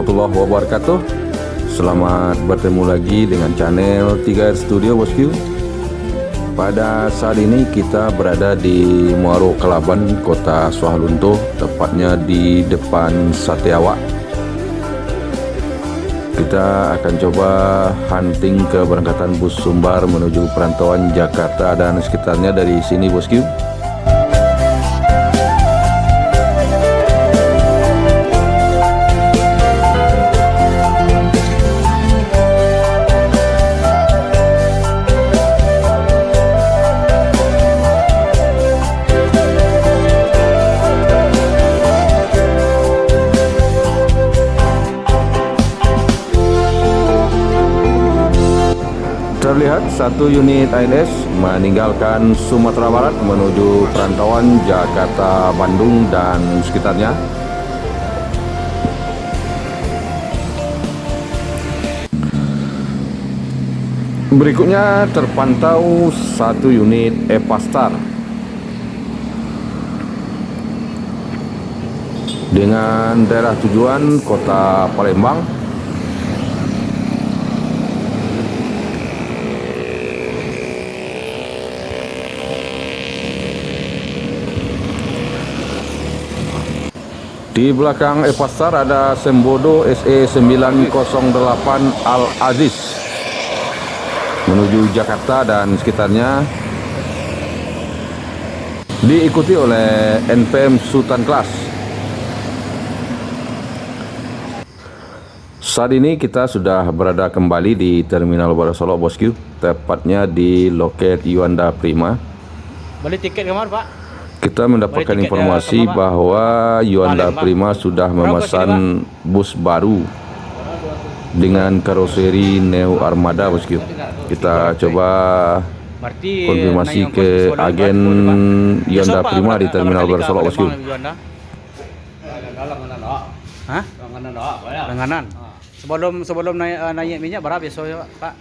warahmatullahi wabarakatuh. Selamat bertemu lagi dengan channel 3R Studio bosku. Pada saat ini kita berada di Muaro Kalaban, Kota Swahlunto, tepatnya di depan Sate Awak. Kita akan coba hunting keberangkatan bus Sumbar menuju perantauan Jakarta dan sekitarnya dari sini bosku. Terlihat satu unit ALS meninggalkan Sumatera Barat menuju perantauan Jakarta, Bandung dan sekitarnya. Berikutnya terpantau satu unit Epastar dengan daerah tujuan Kota Palembang. Di belakang Epastar ada Sembodo SE908 Al Aziz menuju Jakarta dan sekitarnya, diikuti oleh NPM Sultan Class. Saat ini kita sudah berada kembali di Terminal Wonosobo bosku, tepatnya di loket Yuanda Prima. Beli tiket kemana Pak? Kita mendapatkan informasi bahwa Yuanda Prima sudah memesan bus baru dengan karoseri Neo Armada bosku. Kita coba konfirmasi ke agen Yuanda Prima di Terminal Wonosobo bosku. Hah? Langganan. Sebelum naik minyak berapa biasanya Pak?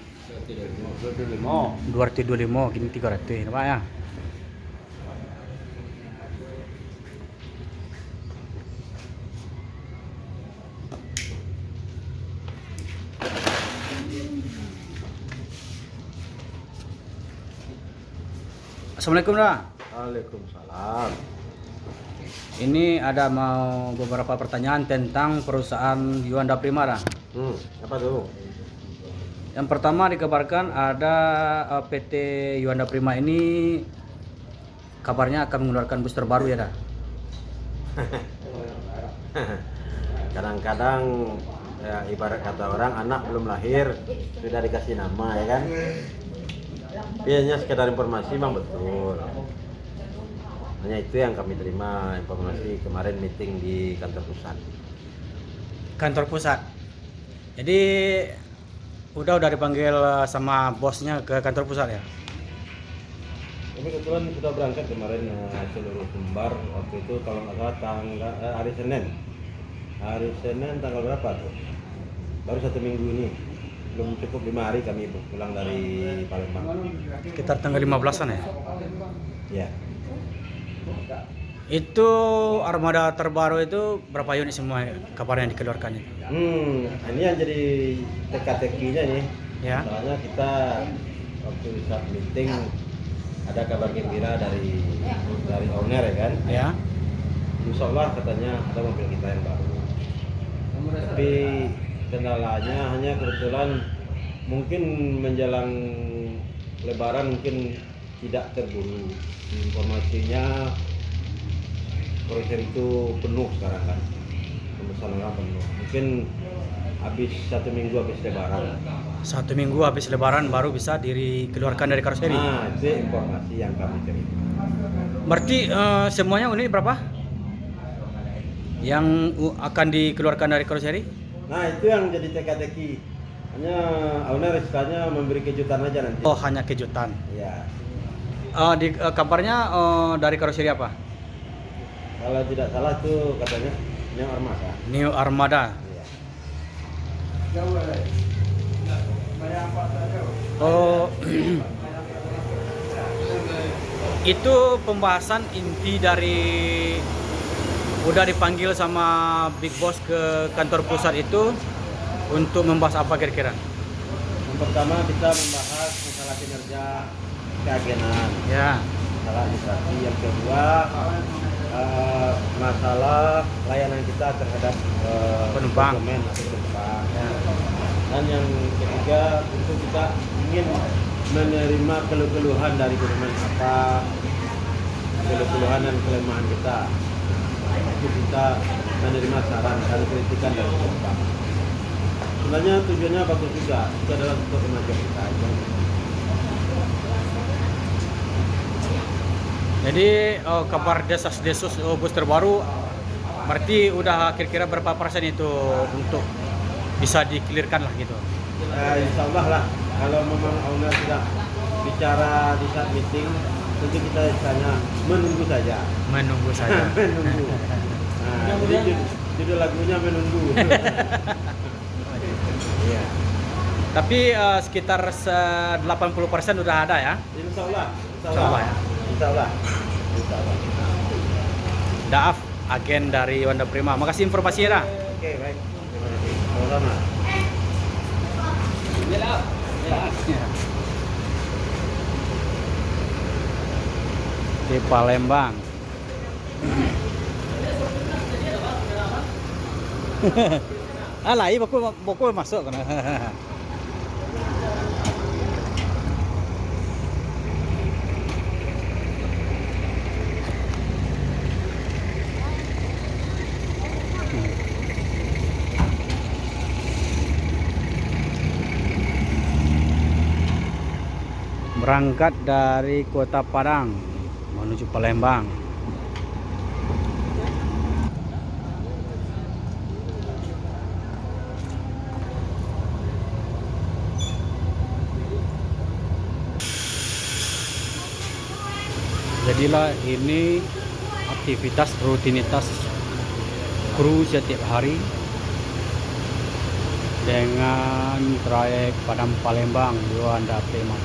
225, kini 300 Pak ya. Assalamualaikum dah. Waalaikumsalam. Ini ada mau beberapa pertanyaan tentang perusahaan Yuanda Prima dah. Apa tuh? Yang pertama dikabarkan ada PT Yuanda Prima ini kabarnya akan mengeluarkan bus terbaru ya dah. Kadang-kadang ya, ibarat kata orang anak belum lahir sudah dikasih nama ya kan. Biasanya sekedar informasi memang betul. Hanya itu yang kami terima informasi kemarin meeting di kantor pusat. Kantor pusat. Jadi udah dipanggil sama bosnya ke kantor pusat ya. Ini kebetulan sudah berangkat kemarin seluruh Sumbar waktu itu kalau nggak salah hari Senin. Hari Senin tanggal berapa tuh? Baru 1 minggu ini. Belum cukup 5 hari kami pulang dari Palembang. Sekitar tanggal 15-an ya. Ya. Itu armada terbaru itu berapa unit semua kabar yang dikeluarkan itu? Ini yang jadi teka-tekinya nih. Ya. Soalnya kita waktu saat meeting ada kabar gembira dari owner ya kan. Ya. Insya Allah katanya ada mobil kita yang baru. Tapi kendalanya hanya kebetulan mungkin menjelang Lebaran mungkin tidak terburu. Informasinya proses itu penuh sekarang kan, pemesanan penuh. Mungkin habis 1 minggu habis Lebaran. 1 minggu habis Lebaran baru bisa dikeluarkan dari karoseri. Nah, itu informasi yang kami terima. Berarti semuanya unit berapa? Yang akan dikeluarkan dari karoseri? Nah, itu yang jadi teka-teki. Hanya owner istilahnya memberi kejutan aja nanti. Oh, hanya kejutan. Ya. Kabarnya dari karoseri apa? Kalau tidak salah tuh katanya Neo Armada. New Armada. Iya. Oh, itu pembahasan inti dari udah dipanggil sama Big Boss ke kantor pusat itu untuk membahas apa kira-kira? Yang pertama kita membahas masalah kinerja keagenan, Ya, masalah administrasi. Yang kedua masalah layanan kita terhadap Penumpang. konsumen atau penumpang. ya. Dan yang ketiga tentu kita ingin menerima keluhan dari konsumen, apa keluhan dan kelemahan kita. Itu kita menerima saran dan kritikan dari penumpang. Sebenarnya tujuannya bagus juga, itu adalah untuk kemajuan kita. Jadi kabar desas-desus bus terbaru berarti udah kira-kira berapa persen itu untuk bisa dikelirkan lah gitu? Insya Allah lah, kalau memang owner sudah bicara di saat meeting, tentu kita hanya menunggu saja. Menunggu saja. Menunggu. Nah, jadi judul lagunya menunggu. Iya. Tapi sekitar 80% udah ada ya? Insya Allah. Insya Allah ya. Insya Allah. Insya Allah. Daaf, agen dari Yuanda Prima. Makasih informasinya dah. Oke, baik. Terima kasih. Sama-sama. Di Palembang. Alah, iya buku masuk kan. Berangkat dari Kota Padang menuju Palembang. Jadilah ini aktivitas rutinitas kru setiap hari dengan trayek Padang Palembang Yuanda Prima.